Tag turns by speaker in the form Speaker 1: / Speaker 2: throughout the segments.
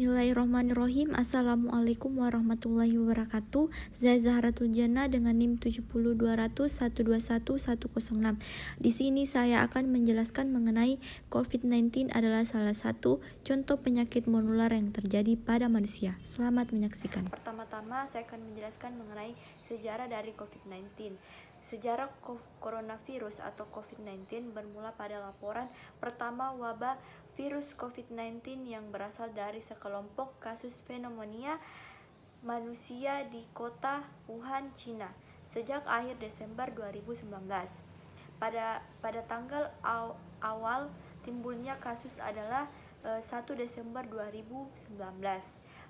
Speaker 1: Bismillahirrahmanirrahim. Assalamualaikum warahmatullahi wabarakatuh. Saya Zahratul Jannah dengan NIM 70200121106. Di sini saya akan menjelaskan mengenai COVID-19 adalah salah satu contoh penyakit menular yang terjadi pada manusia. Selamat menyaksikan. Pertama-tama saya akan menjelaskan mengenai sejarah dari COVID-19. Sejarah coronavirus atau COVID-19 bermula pada laporan pertama wabah virus COVID-19 yang berasal dari sekelompok kasus pneumonia manusia di kota Wuhan, Cina sejak akhir Desember 2019. Pada tanggal awal timbulnya kasus adalah 1 Desember 2019.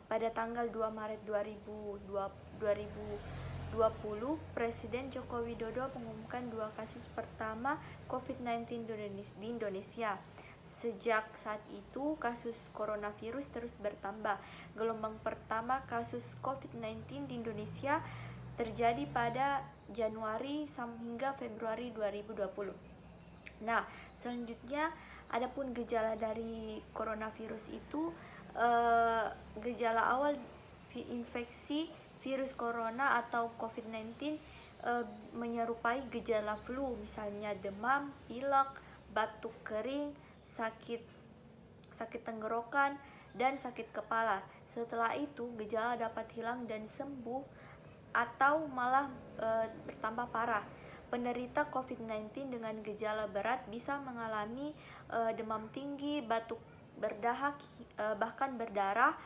Speaker 1: Pada tanggal 2 Maret 2020, Presiden Joko Widodo mengumumkan 2 kasus pertama COVID-19 di Indonesia. Sejak saat itu, kasus coronavirus terus bertambah. Gelombang pertama kasus COVID-19 di Indonesia terjadi pada Januari hingga Februari 2020. Nah, selanjutnya adapun gejala dari coronavirus itu, gejala awal infeksi virus corona atau COVID-19 menyerupai gejala flu, misalnya demam, pilek, batuk kering, sakit tenggorokan, dan sakit kepala. Setelah itu gejala dapat hilang dan sembuh atau malah bertambah parah. Penderita COVID-19 dengan gejala berat bisa mengalami demam tinggi, batuk berdahak, bahkan berdarah,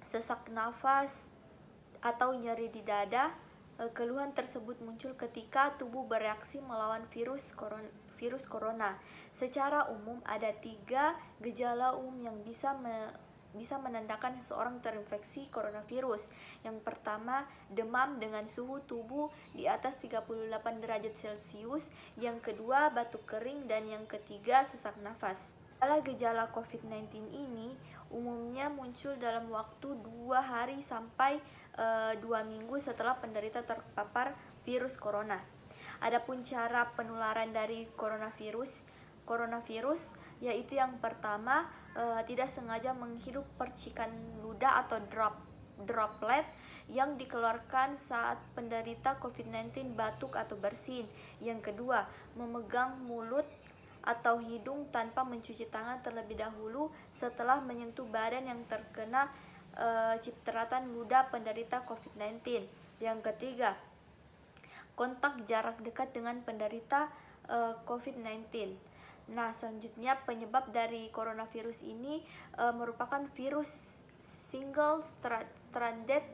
Speaker 1: sesak nafas, atau nyeri di dada. Keluhan tersebut muncul ketika tubuh bereaksi melawan virus corona. Secara umum ada 3 gejala umum yang bisa menandakan seseorang terinfeksi coronavirus. Yang pertama, demam dengan suhu tubuh di atas 38 derajat Celcius. Yang kedua, batuk kering. Dan yang ketiga, sesak nafas. Gejala COVID-19 ini umumnya muncul dalam waktu 2 hari sampai 2 minggu setelah penderita terpapar virus corona. Adapun cara penularan dari coronavirus yaitu yang pertama, tidak sengaja menghirup percikan ludah atau droplet yang dikeluarkan saat penderita COVID-19 batuk atau bersin. Yang kedua, memegang mulut atau hidung tanpa mencuci tangan terlebih dahulu setelah menyentuh badan yang terkena cipratan ludah penderita COVID-19. Yang ketiga, kontak jarak dekat dengan penderita COVID-19. Nah, selanjutnya penyebab dari coronavirus ini merupakan virus single stranded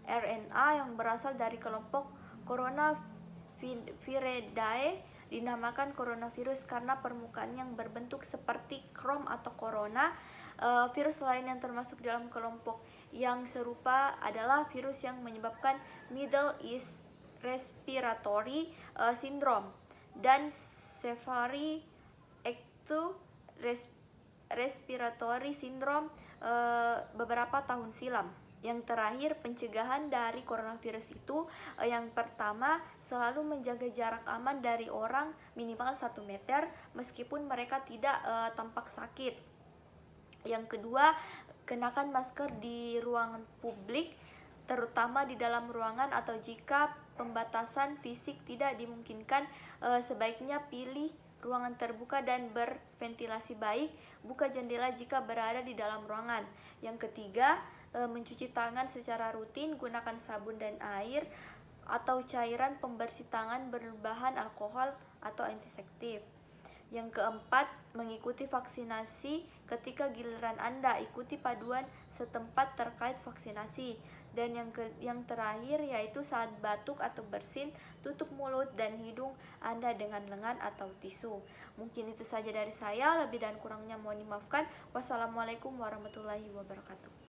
Speaker 1: RNA yang berasal dari kelompok Coronaviridae. Dinamakan coronavirus karena permukaan yang berbentuk seperti krom atau corona. Virus lain yang termasuk dalam kelompok yang serupa adalah virus yang menyebabkan Middle East Respiratory Syndrome dan Severe Acute Respiratory Syndrome beberapa tahun silam. Yang terakhir, pencegahan dari coronavirus itu, yang pertama, selalu menjaga jarak aman dari orang minimal 1 meter meskipun mereka tidak tampak sakit. Yang kedua, kenakan masker di ruangan publik, terutama di dalam ruangan, atau jika pembatasan fisik tidak dimungkinkan, sebaiknya pilih ruangan terbuka dan berventilasi baik. Buka jendela jika berada di dalam ruangan. Yang ketiga, mencuci tangan secara rutin, gunakan sabun dan air atau cairan pembersih tangan berbahan alkohol atau antiseptik. Yang keempat, mengikuti vaksinasi ketika giliran Anda. Ikuti paduan setempat terkait vaksinasi. Dan yang terakhir yaitu saat batuk atau bersin, tutup mulut dan hidung Anda dengan lengan atau tisu. Mungkin itu saja dari saya, lebih dan kurangnya mohon dimaafkan. Wassalamualaikum warahmatullahi wabarakatuh.